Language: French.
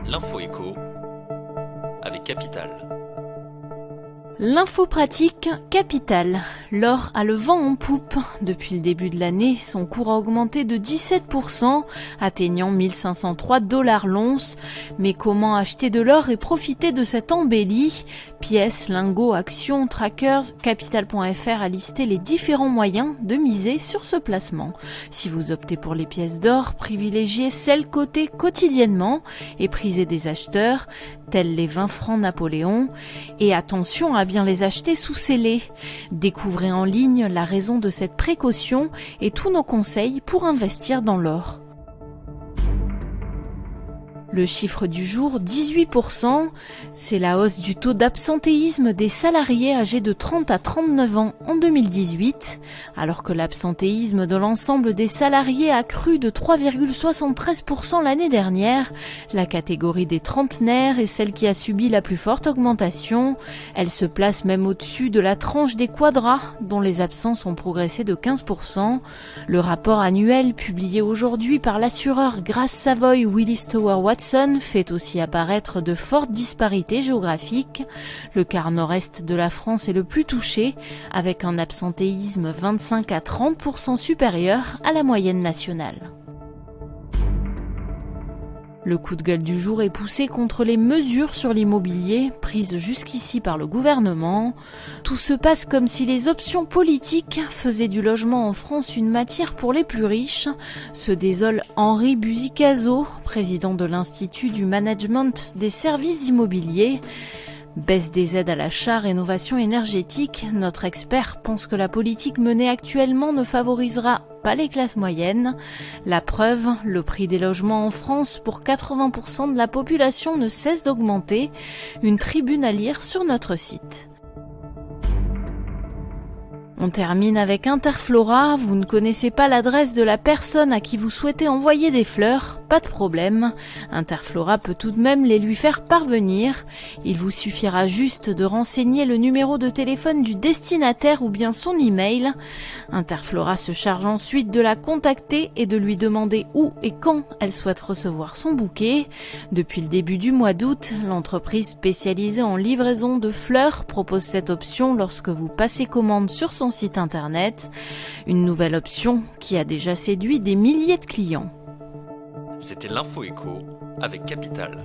L'info écho avec Capital. L'info pratique Capital. L'or a le vent en poupe. Depuis le début de l'année, son cours a augmenté de 17%, atteignant 1503 $ l'once. Mais comment acheter de l'or et profiter de cette embellie ? Pièces, lingots, actions, trackers, Capital.fr a listé les différents moyens de miser sur ce placement. Si vous optez pour les pièces d'or, privilégiez celles cotées quotidiennement et prisées des acheteurs, tels les 20 francs Napoléon. Et attention à bien les acheter sous scellé. Découvrez en ligne la raison de cette précaution et tous nos conseils pour investir dans l'or. Le chiffre du jour, 18%, c'est la hausse du taux d'absentéisme des salariés âgés de 30 à 39 ans en 2018, alors que l'absentéisme de l'ensemble des salariés a cru de 3,73% l'année dernière. La catégorie des trentenaires est celle qui a subi la plus forte augmentation. Elle se place même au-dessus de la tranche des quadras, dont les absences ont progressé de 15%. Le rapport annuel publié aujourd'hui par l'assureur Gras Savoye Willis Towers Watson fait aussi apparaître de fortes disparités géographiques. Le quart nord-est de la France est le plus touché, avec un absentéisme 25 à 30% supérieur à la moyenne nationale. Le coup de gueule du jour est poussé contre les mesures sur l'immobilier prises jusqu'ici par le gouvernement. Tout se passe comme si les options politiques faisaient du logement en France une matière pour les plus riches, se désole Henri Buzicazo, président de l'Institut du Management des Services Immobiliers. Baisse des aides à l'achat, rénovation énergétique, notre expert pense que la politique menée actuellement ne favorisera pas les classes moyennes. La preuve, le prix des logements en France pour 80% de la population ne cesse d'augmenter. Une tribune à lire sur notre site. On termine avec Interflora. Vous ne connaissez pas l'adresse de la personne à qui vous souhaitez envoyer des fleurs ? Pas de problème. Interflora peut tout de même les lui faire parvenir. Il vous suffira juste de renseigner le numéro de téléphone du destinataire ou bien son email. Interflora se charge ensuite de la contacter et de lui demander où et quand elle souhaite recevoir son bouquet. Depuis le début du mois d'août, l'entreprise spécialisée en livraison de fleurs propose cette option lorsque vous passez commande sur son site internet. Une nouvelle option qui a déjà séduit des milliers de clients. C'était l'info écho avec Capital.